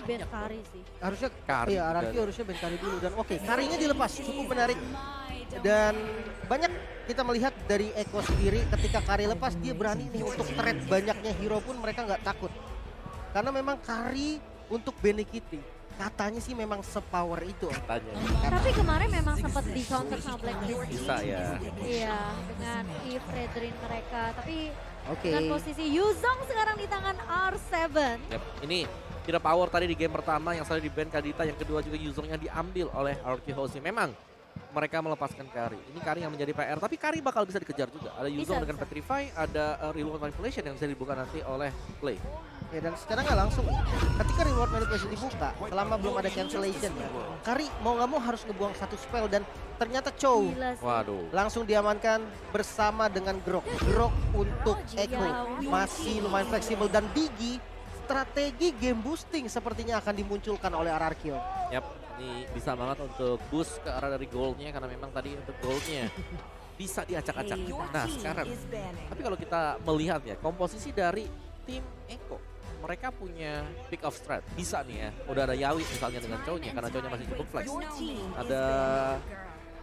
ban Kari sih. Harusnya Kari iya, juga. RRQ harusnya ban Kari dulu dan oke, Karinya dilepas cukup menarik. Dan banyak kita melihat dari Eko sendiri ketika Kari lepas dia berani nih untuk threat banyaknya hero pun mereka nggak takut. Karena memang Kari untuk Benikiti katanya sih memang sepower itu. Katanya. Tapi kemarin memang sempat di counter sama Blacklist. Bisa ya. Iya, dengan Eve, Redrin mereka. Tapi Oke. dengan posisi Yuzong sekarang di tangan R7. Yep. Ini tidak power tadi di game pertama yang selalu di ban Kadita, yang kedua juga Yuzongnya diambil oleh RRQ Hoshi. Memang mereka melepaskan Kari. Ini Kari yang menjadi PR, tapi Kari bakal bisa dikejar juga. Ada Yuzong dengan bisa. Petrify, ada Reward Manipulation yang bisa dibuka nanti oleh Play. Ya, dan secara nggak langsung ketika reward manipulation dibuka selama belum ada cancellation ya, Kari mau nggak mau harus ngebuang satu spell dan ternyata Chow Gila sih. Waduh. langsung diamankan bersama dengan Grok. Grok untuk Echo masih lumayan fleksibel dan Biggie strategi game boosting sepertinya akan dimunculkan oleh RRQ. Yap, ini bisa banget untuk boost ke arah dari goalnya karena memang tadi untuk goalnya bisa diacak-acak. Nah sekarang, tapi kalau kita melihat ya komposisi dari tim Eko, mereka punya pick of strat. Bisa nih ya, udah ada Yawi misalnya dengan Chow-nya karena Chow-nya masih cukup flex. Ada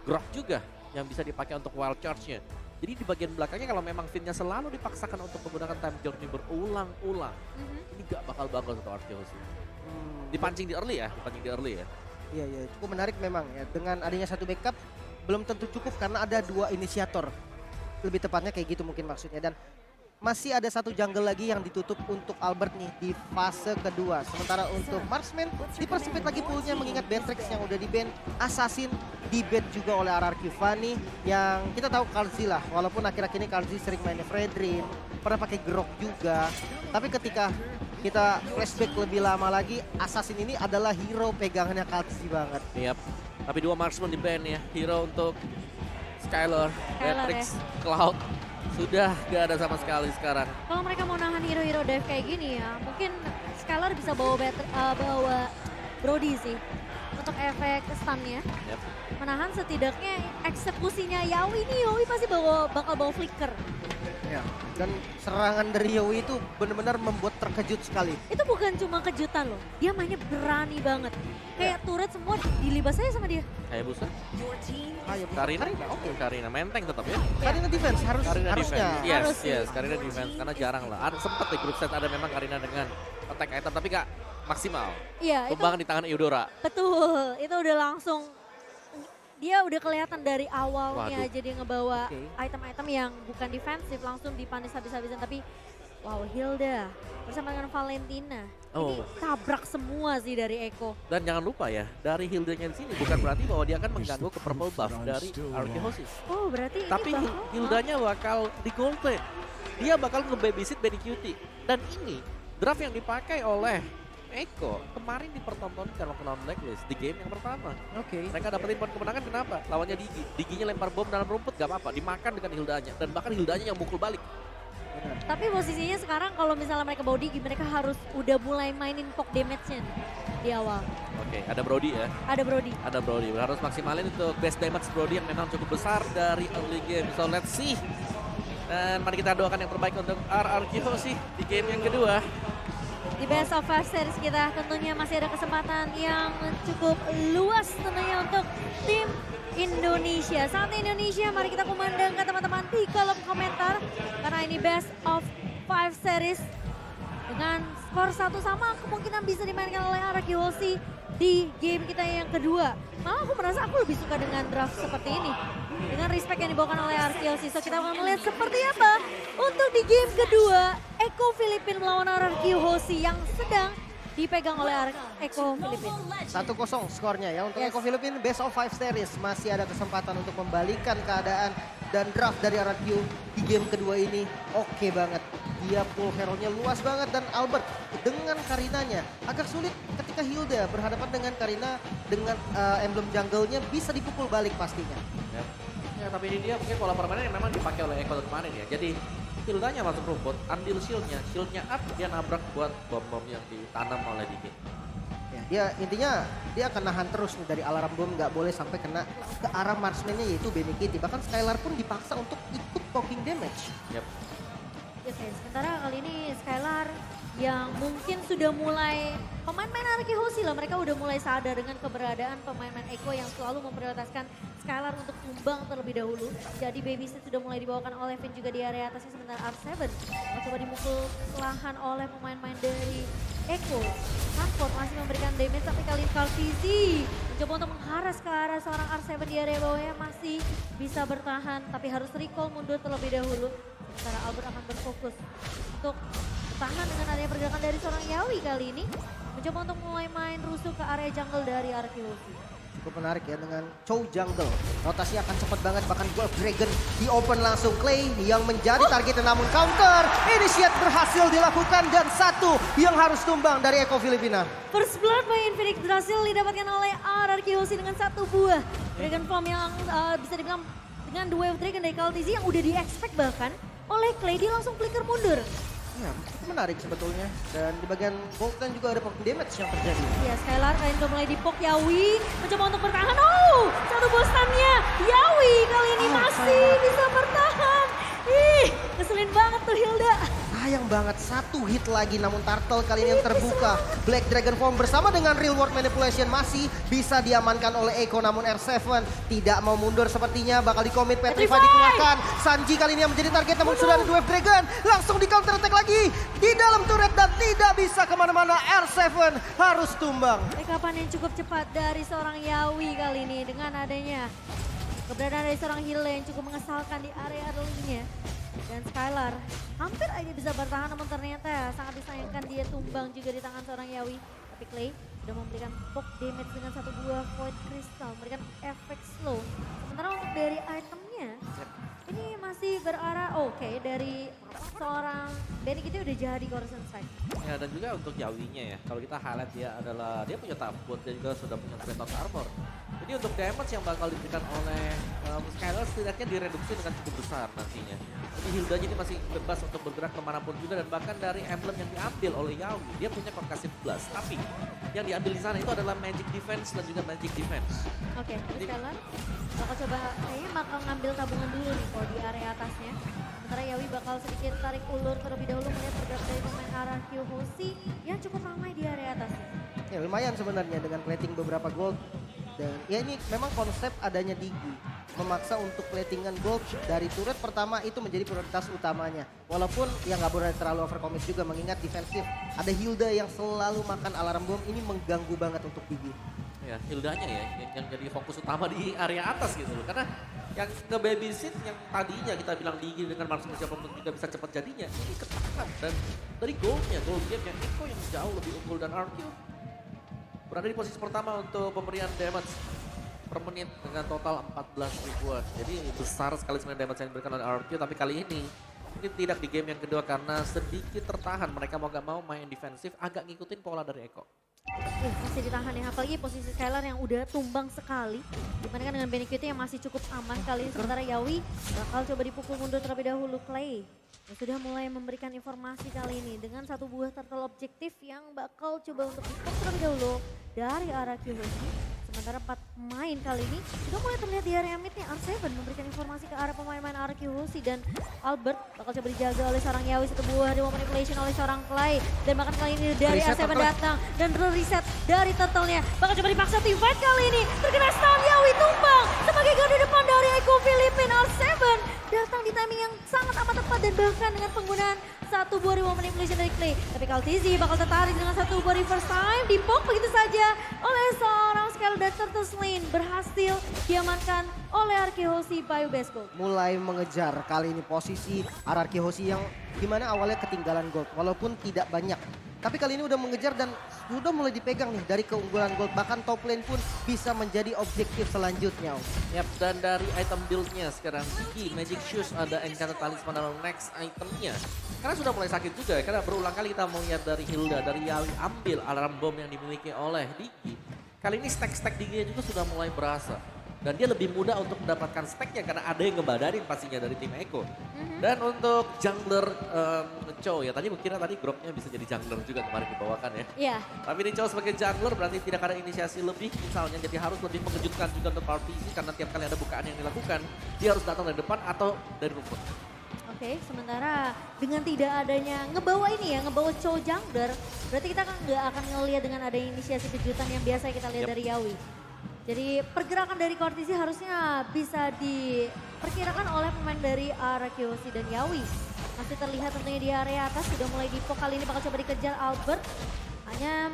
Grok juga yang bisa dipakai untuk wild charge-nya. Jadi di bagian belakangnya kalau memang Finn-nya selalu dipaksakan untuk menggunakan time journey berulang-ulang, ini gak bakal bagus untuk Arceus. Dipancing di early ya, dipancing di early ya. Iya, iya, cukup menarik memang ya. Dengan adanya satu backup belum tentu cukup karena ada dua inisiator. Lebih tepatnya kayak gitu mungkin maksudnya. Dan masih ada satu jungle lagi yang ditutup untuk Albert nih di fase kedua. Sementara untuk Marksman dipersempit lagi poolnya mengingat Beatrix yang udah di-ban. Assassin di-ban juga oleh RRQ Fanny yang kita tahu Kalzi lah. Walaupun akhir-akhir ini Kalzi sering main Fredrin, pernah pakai Grok juga. Tapi ketika kita flashback lebih lama lagi, Assassin ini adalah hero pegangannya Kalzi banget. Yap. Tapi dua marksman di ban ya. Hero untuk Skylar, Beatrix, Cloud. Sudah gak ada sama sekali sekarang. Kalau mereka mau nahan hero-hero dive kayak gini ya, mungkin Skylar bisa bawa Brody sih untuk efek stunnya. Yap. Menahan setidaknya eksekusinya Yawi nih, Yawi pasti bakal bawa flicker. Ya. Dan serangan dari Yowie itu benar-benar membuat terkejut sekali. Itu bukan cuma kejutan loh, dia mainnya berani banget. Kayak turret semua dilibas aja sama dia. Kayak buset. Ayo, Karina, oke. Karina menteng tetap ya. Karina defense Karina harusnya. defense. Yes, Harus yes. sih. Karina defense karena jarang lah. Ada sempat di grup set ada memang Karina dengan attack item tapi gak maksimal. Iya, itu Tumbangan di tangan Eudora. betul. Itu udah langsung dia udah kelihatan dari awalnya Waduh. aja dia ngebawa Oke. item-item yang bukan defensif langsung dipanis habis-habisan, tapi wow, Hilda bersama dengan Valentina. Oh. Ini tabrak semua sih dari Eko. Dan jangan lupa ya, dari Hildanya di sini bukan berarti bahwa dia akan mengganggu ke purple buff dari Archeosis. Oh, berarti Tapi ini bakal Hildanya bakal di gold plate. Dia bakal nge-babysit Benikiti. Dan ini draft yang dipakai oleh Eko kemarin dipertontonkan waktu lawan Blacklist di game yang pertama. Oke. Mereka dapetin poin kemenangan kenapa? Lawannya Digi. Diginya lempar bom dalam rumput gak apa-apa. Dimakan dengan Hildanya. Dan bahkan Hildanya yang mukul balik. Tapi posisinya sekarang kalau misalnya mereka bawa Digi, mereka harus udah mulai mainin poke damage-nya nih di awal. Oke, ada Brody ya. Ada Brody. Ada Brody. Harus maksimalin untuk base damage Brody yang memang cukup besar dari early game. So let's see. Dan mari kita doakan yang terbaik untuk RRQ sih di game yang kedua. Di Best of 5 Series kita tentunya masih ada kesempatan yang cukup luas tentunya untuk tim Indonesia. Saatnya Indonesia, mari kita kumandangkan teman-teman di kolom komentar. Karena ini Best of 5 Series dengan skor 1 sama kemungkinan bisa dimainkan oleh RRQ Hoshi di game kita yang kedua. Malah aku merasa aku lebih suka dengan draft seperti ini. Dengan respect yang dibawakan oleh RRQ Hoshi. So kita akan melihat seperti apa untuk di game kedua. Eko Filipin melawan RRQ Hoshi yang sedang dipegang oleh Eko Filipin. 1-0 skornya ya untuk Yes. Eko Filipin Best of 5 Series. Masih ada kesempatan untuk membalikan keadaan dan draft dari RRQ di game kedua ini oke banget. Dia pool hero-nya luas banget dan Albert dengan Karinanya agak sulit ketika Hilda berhadapan dengan Karina dengan emblem jungle-nya bisa dipukul balik pastinya. Ya, tapi ini dia mungkin pola permainan yang memang dipakai oleh Eko kemarin ya. Jadi Hildanya masuk rumput, ambil shieldnya up, dia nabrak buat bom-bom yang ditanam oleh Digi. Ya, dia intinya dia akan nahan terus nih dari alarm bom, nggak boleh sampai kena ke arah marksman-nya yaitu Benikiti. Bahkan Skylar pun dipaksa untuk ikut poking damage. Yap. Oke, sementara kali ini Skylar yang mungkin sudah mulai pemain-pemain Arki Hoshi lah, mereka udah mulai sadar dengan keberadaan pemain-pemain Eko yang selalu memprioritaskan Skylar untuk tumbang terlebih dahulu. Jadi Babysit sudah mulai dibawakan oleh Vin juga di area atasnya, sementara R7 coba dimukul perlahan oleh pemain-pemain dari Eko. Sanford masih memberikan damage, tapi kali ini Kaltizi mencoba untuk mengharas ke arah seorang R7 di area bawahnya, masih bisa bertahan tapi harus recall mundur terlebih dahulu. Sementara Albert akan berfokus untuk bertahan dengan adanya pergerakan dari seorang Yawi kali ini. Mencoba untuk mulai main rusuh ke area jungle dari Arki Hoshi. Cukup menarik ya dengan Chow Jungle. Rotasi akan cepat banget, bahkan Golf Dragon di open langsung. Clay yang menjadi target namun counter. Initiate berhasil dilakukan dan satu yang harus tumbang dari Eko Filipina. First blood by Infinix berhasil didapatkan oleh Arki Hoshi dengan satu buah Dragon Form yang bisa dibilang dengan dua Wave Dragon dari Kaltizi yang udah di-expect bahkan oleh Clay, dia langsung flicker mundur. Ya, cukup menarik sebetulnya. Dan di bagian gold kan juga ada damage yang terjadi. Ya, Skylar kali ini udah mulai dipok. Yawi mencoba untuk bertahan. Oh, satu bosannya. Yawi kali ini masih bisa bertahan. Ih, ngeselin banget tuh Hilda. Sayang banget, satu hit lagi namun Turtle kali ini yang terbuka. Black Dragon Form bersama dengan Real World Manipulation masih bisa diamankan oleh Eko, namun R7 tidak mau mundur sepertinya, bakal di-commit. Petrify dikeluarkan. Sanji kali ini yang menjadi target namun sudah ada Wave Dragon. Langsung di counter attack lagi di dalam turret dan tidak bisa kemana-mana. R7 harus tumbang. Rekapan yang cukup cepat dari seorang Yawi kali ini dengan adanya keberadaan dari seorang Hilda yang cukup mengesalkan di area early-nya. Dan Skylar hampir aja bisa bertahan, namun ternyata sangat disayangkan dia tumbang juga di tangan seorang Yawi. Tapi Clay sudah memberikan poke damage dengan satu buah Void Crystal, memberikan efek slow. Sementara untuk dari itemnya, ini masih berarah oke dari seorang Benny itu udah jadi Coruscant Strike. Ya, dan juga untuk Yawinya ya, kalau kita highlight dia adalah, dia punya tabut, dia juga sudah punya Kratos Armor. Jadi untuk damage yang bakal diberikan oleh Skylar setidaknya direduksi dengan cukup besar nantinya. Jadi Hildanya ini masih bebas untuk bergerak kemanapun juga, dan bahkan dari emblem yang diambil oleh Yawi, dia punya Concussive Blast. Tapi yang diambil di sana itu adalah Magic Defense dan juga Magic Defense. Oke, jadi Skylar bakal coba, kayaknya bakal ngambil tabungan dulu nih kalau di area atasnya. Sementara Yawi bakal sedikit tarik ulur terlebih dahulu melihat pergerakan dari pemain Arki Hoshi yang cukup ramai di area atasnya. Ya lumayan sebenarnya dengan plating beberapa gold. Dan ya ini memang konsep adanya Digi memaksa untuk platingan gold dari turret pertama itu menjadi prioritas utamanya. Walaupun ya nggak boleh terlalu overcommit juga mengingat defensif. Ada Hilda yang selalu makan alarm bom, ini mengganggu banget untuk Digi. Ya, Hildanya ya yang jadi fokus utama di area atas gitu loh. Karena yang ke Babysit yang tadinya kita bilang Digi dengan marksman siapapun tidak bisa cepat jadinya, ini ketahan. Dan dari gold game yang Eko yang jauh lebih unggul, dan RQ berada di posisi pertama untuk pemberian damage per menit dengan total 14 ribuan. Jadi besar sekali sebenarnya damage yang diberikan oleh RQ, tapi kali ini mungkin tidak di game yang kedua karena sedikit tertahan. Mereka mau gak mau main defensif, agak ngikutin pola dari Eko. Masih ditahan ya, apalagi posisi Skylar yang udah tumbang sekali. Dibandingkan dengan Benny yang masih cukup aman kali ini. Sementara Yawi bakal coba dipukul mundur terlebih dahulu. Clay yang sudah mulai memberikan informasi kali ini dengan satu buah turtle objektif yang bakal coba untuk dipukul terlebih dahulu dari arah Hoshi. Sementara 4 pemain kali ini sudah mulai terlihat di area mid nih. R7 memberikan informasi ke arah pemain-pemain Arki Hoshi, dan Albert bakal coba dijaga oleh seorang Yawi, satu buah Dewa Manipulation oleh seorang Clay. Dan bahkan kali ini dari R7 datang dan reset dari turtle-nya. Bakal coba dipaksa team fight kali ini. Terkena stun, Yawi tumbang sebagai garda depan dari Eko Filipina. R7 datang di timing yang sangat amat tepat dan bahkan dengan penggunaan satu buah Dewa Manipulation dari Clay. Tapi Kaltizi bakal tertarik dengan satu buah reverse time. Dipok begitu saja oleh seorang Skylar, dan Turtle Lane berhasil diamankan oleh Arki Hoshi by Ubesco. Mulai mengejar kali ini posisi Arki Hoshi yang dimana awalnya ketinggalan gold walaupun tidak banyak. Tapi kali ini udah mengejar dan sudah mulai dipegang nih dari keunggulan gold. Bahkan top lane pun bisa menjadi objektif selanjutnya. Yap, dan dari item build-nya sekarang Digi, Magic Shoes, ada Enchanted Talisman dalam next itemnya. Karena sudah mulai sakit juga ya, karena berulang kali kita melihat dari Hilda, dari Yawi ambil alarm bom yang dimiliki oleh Digi. Kali ini stack-stack Digi-nya juga sudah mulai berasa. Dan dia lebih mudah untuk mendapatkan stacknya karena ada yang ngebadarin pastinya dari tim Eko. Dan untuk jungler Chow ya, tadi kira tadi Groknya bisa jadi jungler juga kemarin dibawakan ya. Iya. Tapi ini Chow sebagai jungler berarti tidak ada inisiasi lebih misalnya, jadi harus lebih mengejutkan juga untuk RPC karena tiap kali ada bukaan yang dilakukan, dia harus datang dari depan atau dari rumput. Oke, sementara dengan tidak adanya ngebawa ini ya, ngebawa Cho Jungler, berarti kita kan nggak akan ngelihat dengan adanya inisiasi kejutan yang biasa kita lihat dari Yawi. Jadi pergerakan dari Kortisi harusnya bisa diperkirakan oleh pemain dari Arakiyoshi dan Yawi. Masih terlihat tentunya di area atas, sudah mulai dipok kali ini bakal coba dikejar Albert. Hanya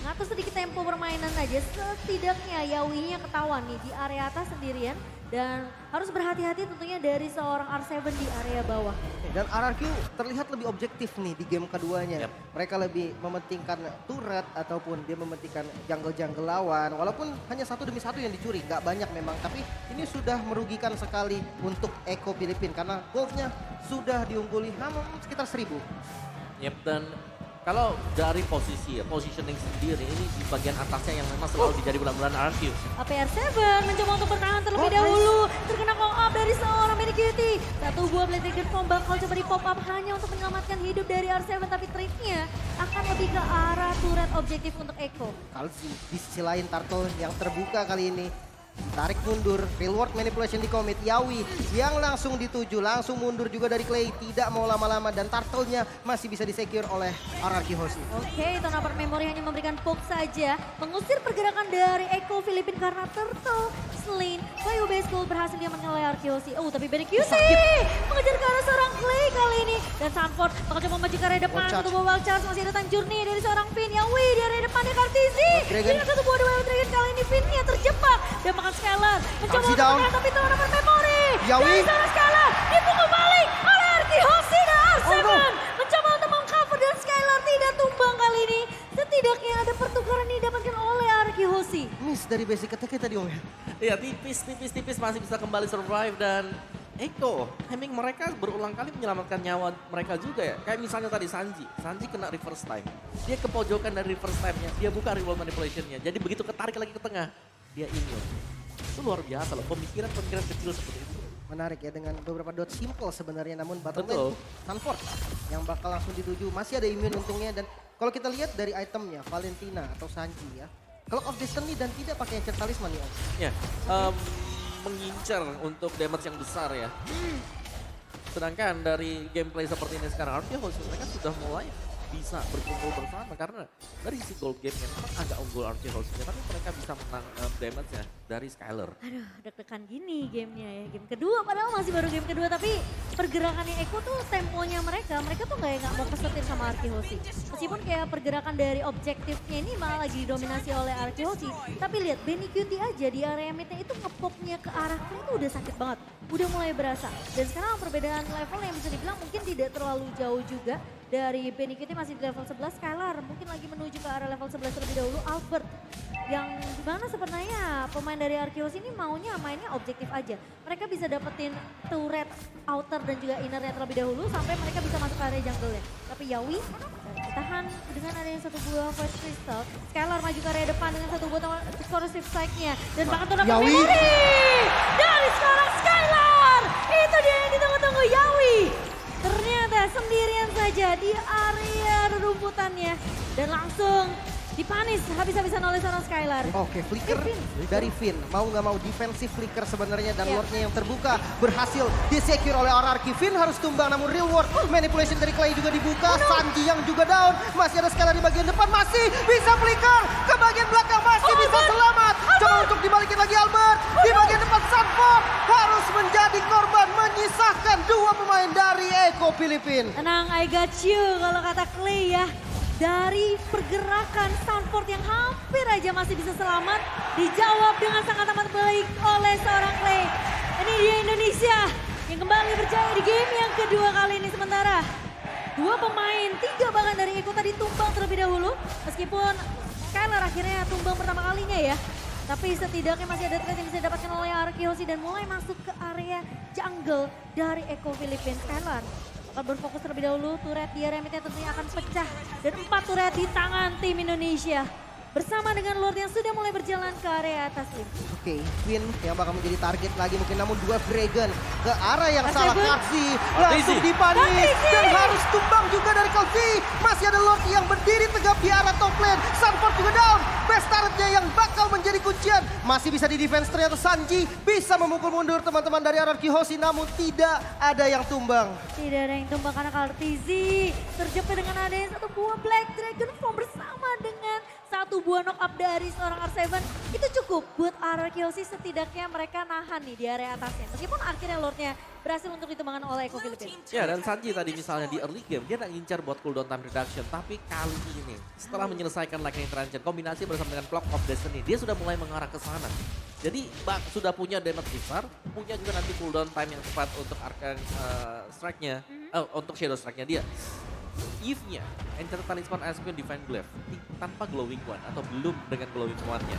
ngatur sedikit tempo permainan aja, setidaknya Yawinya ketahuan nih di area atas sendirian. Dan harus berhati-hati tentunya dari seorang R7 di area bawah. Dan RRQ terlihat lebih objektif nih di game keduanya. Mereka lebih mementingkan turret ataupun dia mementingkan jungle-jungle lawan. Walaupun hanya satu demi satu yang dicuri, nggak banyak memang. Tapi ini sudah merugikan sekali untuk Eko Filipin karena goldnya sudah diungguli namun sekitar 1000. Dan kalau dari posisi ya, positioning sendiri ini di bagian atasnya yang memang selalu dijadi bulan-bulan RQ. APR7 mencoba untuk bertahan terlebih dahulu. Terkena call up dari seorang Minikity. Satu buah Blade Trigger Bomb bakal coba di pop up hanya untuk menyelamatkan hidup dari R7. Tapi triknya akan lebih ke arah turret objektif untuk Eko. Kalsi di sisi lain Turtle yang terbuka kali ini. Tarik mundur, reward manipulation di commit. Yawi yang langsung dituju, langsung mundur juga dari Clay. Tidak mau lama-lama dan Turtle-nya masih bisa disecure oleh Arakiyoshi. Oke, Tonapart Memory hanya memberikan poke saja. Mengusir pergerakan dari Eko Filipin karena Turtle slain. Bayu Beskul berhasil diamankan oleh Arakiyoshi. Oh, tapi Benecuti mengejar ke arah seorang Clay kali ini. Dan Sanford bakal coba maju ke area depan. Satu buah wild charge, masih ada time journey dari seorang Finn. Yawi di area depan dari Kartisi. Dengan satu buah wild dragon kali ini Finn-nya terjebak. Dan makan Scalar. Mencoba untuk menahan tapi Tonapart Memory. Yawi. Dari seorang Scalar dipukul balik oleh Arakiyoshi dan R7. Mencoba untuk mengcover dan Skylar tidak tumbang kali ini. Setidaknya ada pertukaran yang didapatkan oleh Arakiyoshi. Miss dari basic attack tadi Om ya. Iya tipis masih bisa kembali survive dan Eko, timing mereka berulang kali menyelamatkan nyawa mereka juga ya. Kayak misalnya tadi Sanji kena reverse time. Dia ke pojokan dari reverse time-nya, dia buka reward manipulation-nya. Jadi begitu ketarik lagi ke tengah, dia immune. Itu luar biasa loh, pemikiran kecil seperti itu. Menarik ya dengan beberapa dot simple sebenarnya namun bottom Betul. lane Sanford yang bakal langsung dituju. Masih ada immune untungnya dan kalau kita lihat dari itemnya Valentina atau Sanji ya. Clock of Destiny dan tidak pakai Ancient Talisman ya Om. Ya, mengincar untuk damage yang besar ya. Sedangkan dari gameplay seperti ini sekarang, artinya mereka sudah mulai bisa berkumpul bersama karena dari sisi gold game yang memang agak unggul Archie-nya, tapi mereka bisa menang damage-nya dari Skylar. Aduh, deg-degan gini gamenya ya. Game kedua padahal masih baru game kedua tapi pergerakannya Eko tuh temponya mereka tuh nggak mau kesetir sama Arakiyoshi. Meskipun kayak pergerakan dari objektifnya ini malah lagi didominasi oleh Arakiyoshi. Tapi lihat Benecuti aja di area midnya itu ngepopnya ke arah Clay itu udah sakit banget. Udah mulai berasa. Dan sekarang perbedaan level yang bisa dibilang mungkin tidak terlalu jauh juga. Dari Benecuti masih di level 11, Skylar mungkin lagi menuju ke arah level 11 terlebih dahulu. Albert yang dimana sebenarnya pemain dari Arakiyoshi ini maunya mainnya objektif aja. Mereka bisa dapetin turret outer dan juga innernya terlebih dahulu sampai mereka bisa masuk ke area jungle-nya. Tapi Yawi ditahan dengan adanya satu buah Void Crystal. Skylar maju ke area depan dengan satu buah corrosive strike-nya. Dan bahkan Tonapart Memory dari seorang Skylar. Itu dia yang ditunggu-tunggu Yawi. Ternyata sendirian saja di area rerumputannya dan langsung dipanis habis-habisan oleh seorang Skylar. Oke, flicker dari Finn. Mau nggak mau defensif flicker sebenarnya dan Lordnya yang terbuka berhasil disecure oleh RRQ. Finn harus tumbang namun real world manipulation dari Clay juga dibuka. Sanji yang juga down. Masih ada Skylar di bagian depan. Masih bisa flicker ke bagian belakang. Masih bisa selamat. Coba untuk dibalikin lagi Albert. Di bagian depan Sanford harus menjadi korban menyisahkan dua pemain dari Eko Filipin. Tenang, I got you kalau kata Clay ya. Dari pergerakan Sanford yang hampir aja masih bisa selamat, dijawab dengan sangat amat baik oleh seorang Clay. Ini dia Indonesia yang kembali berjaya di game yang kedua kali ini. Sementara dua pemain, tiga bahkan dari Eko tadi tumbang terlebih dahulu. Meskipun Skylar akhirnya tumbang pertama kalinya ya. Tapi setidaknya masih ada trade yang bisa didapatkan oleh Arakiyoshi dan mulai masuk ke area jungle dari Eko Filipin. Skylar akan berfokus terlebih dahulu, turret di area midnya tentunya akan pecah. Dan 4 turret di tangan tim Indonesia. Bersama dengan Lord yang sudah mulai berjalan ke area atas tim. Oke, Finn yang bakal menjadi target lagi mungkin namun dua Dragon ke arah yang R7. salah. Karsi langsung dipanis dan harus tumbang juga dari Karsi. Masih ada Lord yang berdiri tegap di arah top lane. Sanford juga down. Best turretnya yang bakal menjadi kuncian. Masih bisa di defense, ternyata Sanji bisa memukul mundur teman-teman dari RRQ Hoshi, namun tidak ada yang tumbang. Tidak ada yang tumbang karena Kartizi terjepit dengan adanya satu buah Black Dragon Form bersama dengan satu buah knock up dari seorang R7. Itu cukup buat RRQ Hoshi, setidaknya mereka nahan nih di area atasnya. Meskipun akhirnya Lordnya berhasil untuk ditumbangkan oleh Eco Philippines. Ya, dan Sanji tadi misalnya di early game dia nak ngincar buat cooldown time reduction, tapi kali ini setelah menyelesaikan Lightning Transient kombinasi bersama dengan Clock of Destiny, dia sudah mulai mengarah ke sana. Jadi sudah punya damage besar, punya juga nanti cooldown time yang tepat untuk Arcane Strike-nya, untuk Shadow Strike-nya dia. Eve-nya, Enchanted Talisman Ice Queen Divine Glaive tanpa Glowing One atau belum dengan Glowing One-nya.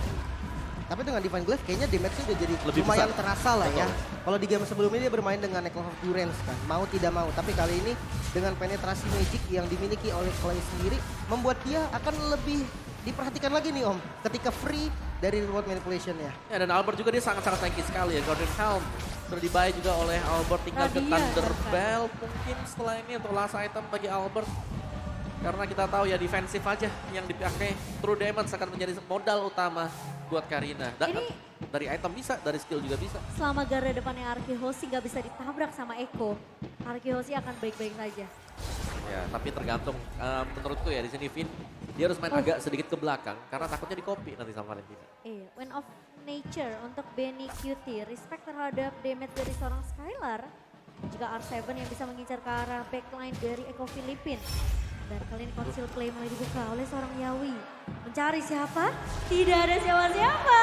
Tapi dengan Divine Glaive kayaknya damage-nya udah jadi Lebih lumayan besar. terasa lah ya. Betul. Kalau di game sebelumnya dia bermain dengan Necklace of Durance kan, mau tidak mau. Tapi kali ini dengan penetrasi magic yang dimiliki oleh Clay sendiri, membuat dia akan lebih diperhatikan lagi nih Om, ketika free dari reward manipulation ya. Ya, dan Albert juga dia sangat-sangat tanky sekali ya. Golden Helm sudah dibayar juga oleh Albert, tinggal ke Radiant, Thunder bahkan. Bell mungkin setelah ini untuk last item bagi Albert. Karena kita tahu ya defensif aja yang dipakai, true damage akan menjadi modal utama buat Karina. Dari item bisa, dari skill juga bisa. Selama garda depannya RRQ Hoshi nggak bisa ditabrak sama Eco, RRQ Hoshi akan baik-baik saja. Ya, tapi tergantung menurutku ya di sini Vin dia harus main agak sedikit ke belakang karena takutnya di copy nanti sama Valentina. Iya, Wind of Nature untuk Benny QT. Respect terhadap damage dari seorang Skylar. Juga R7 yang bisa mengincar ke arah backline dari Eco Philippines. Dan kali ini conceal play mulai dibuka oleh seorang Yawi. Mencari siapa? Tidak ada siapa-siapa.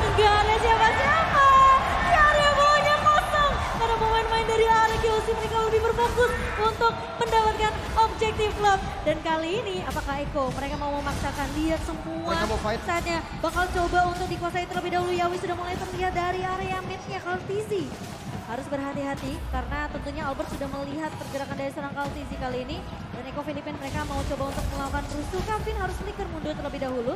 Enggak ada siapa-siapa. Di area bawahnya kosong. Karena pemain-pemain dari RRQ Hoshi mereka lebih berfokus untuk mendapatkan objektif love. Dan kali ini apakah Eco mereka mau memaksakan, lihat semua Mereka mau fight. saatnya bakal coba untuk dikuasai terlebih dahulu. Yawi sudah mulai terlihat dari area mid-nya Kartizi. Harus berhati-hati karena tentunya Albert sudah melihat pergerakan dari seorang Kartizi kali ini. Dan Eco Philippines mereka mau coba untuk melakukan rusuh. Kevin harus flicker mundur terlebih dahulu.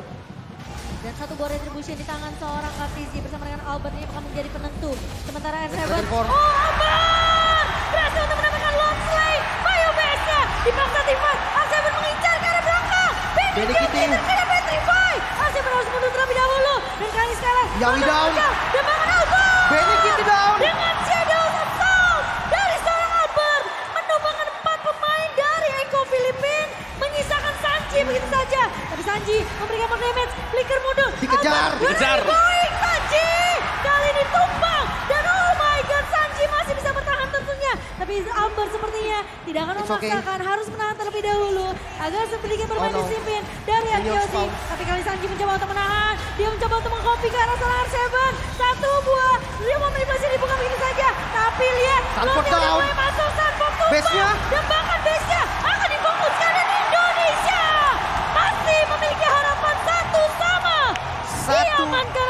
Dan satu buah retribution di tangan seorang Kartizi bersama dengan Albert ini akan menjadi penentu. Sementara R7, Dragon Form. oh Albert! Berhasil untuk mendapatkan Long Slay. Bio base-nya dipaksa Tifa. R7 mengincar ke arah belakang. Benny Benny Kitty. terkena Petrify. R7 harus mundur terlebih dahulu. Dan kali sekarang Yawi down. Dan bangun Albert! Benny Kitty down. Dengan Shadows of Soul dari seorang Albert. Menumbangkan 4 pemain dari Eco Philippines. Menyisakan Sanji begitu saja. Tapi Sanji memberikan more damage. Flicker mundur. Dikejar. Albert Dikejar. berani baik Sanji. Kali ini tumbang. Dan oh my god, Sanji masih bisa bertahan tentunya. Tapi Albert sepertinya tidak akan It's okay. memaksakan. Harus menahan terlebih dahulu. Agar sedikit bermain Oh, no. disiplin dari Minions Akiosi. foul. Tapi kali Sanji mencoba untuk menahan. Dia mencoba untuk mengcopy ke arah seorang R7. Satu buah. Dia mau manipulasi dibuka begitu saja. Tapi lihat. Sanford Lordnya udah down. mulai masuk. Sanford tumbang. Base-nya. Dan bahkan base-nya akan difokuskan dan Indonesia masih memiliki harapan 1-1. Satu. Diamankan